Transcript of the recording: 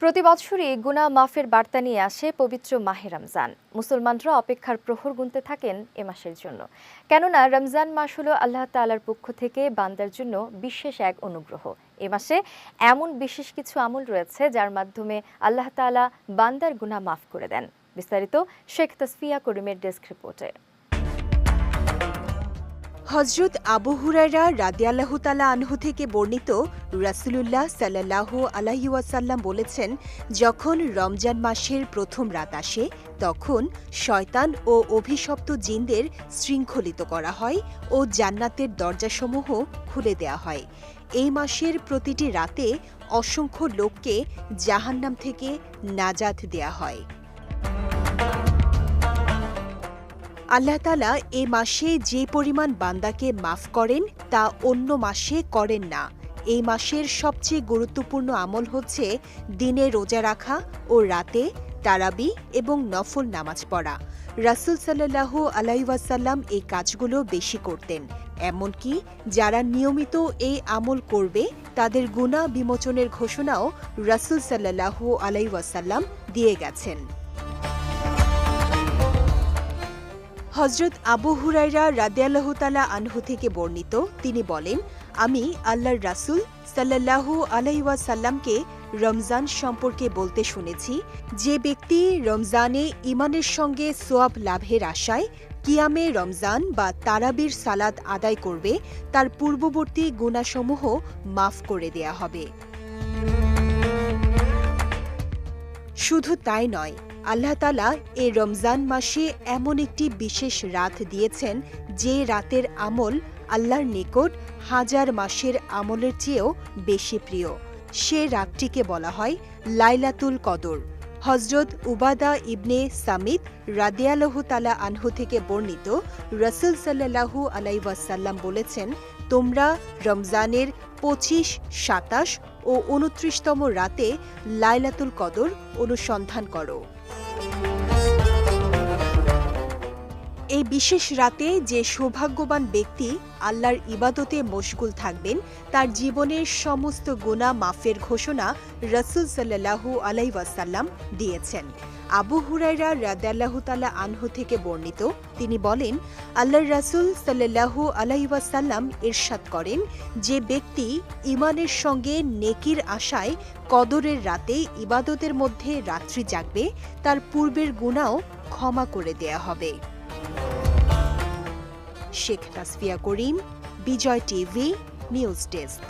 প্রতি বছরই গুনাহ মাফের বার্তা নিয়ে আসে পবিত্র মাহে রমজান। মুসলমানরা অপেক্ষার প্রহর গুনতে থাকেন এ মাসের জন্য, কেননা রমজান মাস হলো আল্লাহ তাআলার পক্ষ থেকে বান্দার জন্য বিশেষ এক অনুগ্রহ। এ মাসে এমন বিশেষ কিছু আমল রয়েছে যার মাধ্যমে আল্লাহ তাআলা বান্দার গুনাহ মাফ করে দেন। বিস্তারিত শেখ তাসফিয়া করিমের ডেস্ক রিপোর্টে। হযরত আবু হুরায়রা রাদিয়াল্লাহু তাআলা আনহু থেকে বর্ণিত, রাসূলুল্লাহ সাল্লাল্লাহু আলাইহি ওয়াসাল্লাম বলেছেন, যখন রমজান মাসের প্রথম রাত আসে তখন শয়তান ও অভিশপ্ত জিনদের শৃঙ্খলিত করা হয় ও জান্নাতের দরজাসমূহ খুলে দেয়া হয়। এই মাসের প্রতিটি রাতে অসংখ্য লোককে জাহান্নাম থেকে নাজাত দেয়া হয়। আল্লাহ তাআলা এ মাসে যে পরিমাণ বান্দাকে মাফ করেন তা অন্য মাসে করেন না। এই মাসের সবচেয়ে গুরুত্বপূর্ণ আমল হচ্ছে দিনে রোজা রাখা ও রাতে তারাবি এবং নফল নামাজ পড়া। রাসূল সাল্লাল্লাহু আলাইহি ওয়াসাল্লাম এই কাজগুলো বেশি করতেন। এমনকি যারা নিয়মিত এই আমল করবে তাদের গুনাহ বিমোচনের ঘোষণাও রাসূল সাল্লাল্লাহু আলাইহি ওয়াসাল্লাম দিয়ে গেছেন। হযরত আবু হুরায়রা রাদিয়াল্লাহু তাআলা আনহু থেকে বর্ণিত, তিনি বলেন, আমি আল্লাহর রাসূল সাল্লাল্লাহু আলাইহি ওয়াসাল্লামকে রমজান সম্পর্কে বলতে শুনেছি, যে ব্যক্তি রমজানে ঈমানের সঙ্গে সওয়াব লাভের আশায় কিয়ামে রমজান বা তারাবির সালাত আদায় করবে তার পূর্ববর্তী গুনাহসমূহ মাফ করে দেয়া হবে। শুধু তাই নয়, আল্লাহ তাআলা এ রমজান মাসে এমন একটি বিশেষ রাত দিয়েছেন যে রাতের আমল আল্লাহর নিকট হাজার মাসের আমলের চেয়েও বেশি প্রিয়। সে রাতটিকে বলা হয় লাইলাতুল কদর। হযরত উবাদা ইবনে সামিত রাদিয়াল্লাহু তাআলা আনহু থেকে বর্ণিত, রাসূল সাল্লাল্লাহু আলাইহি ওয়াসাল্লাম বলেছেন, তোমরা রমজানের ২৫, ২৭ ও ২৯তম রাতে লাইলাতুল কদর অনুসন্ধান করো। এই বিশেষ রাতে যে সৌভাগ্যবান ব্যক্তি আল্লাহর ইবাদতে মশগুল থাকবেন তার জীবনের সমস্ত গুনাহ মাফের ঘোষণা রাসূল সাল্লাল্লাহু আলাইহি ওয়াসাল্লাম দিয়েছেন। আবু হুরায়রা রাদিয়াল্লাহু তাআলা আনহু থেকে বর্ণিত, তিনি বলেন, আল্লাহর রাসূল সাল্লাল্লাহু আলাইহি ওয়াসাল্লাম ইরশাদ করেন, যে ব্যক্তি ঈমানের সঙ্গে নেকির আশায় কদরের রাতে ইবাদতের মধ্যে রাত্রি জাগবে তার পূর্বের গুনাহও ক্ষমা করে দেয়া হবে। শেখ তাসফিয়া করিম, বিজয় টিভি, নিউজ ডেস্ক।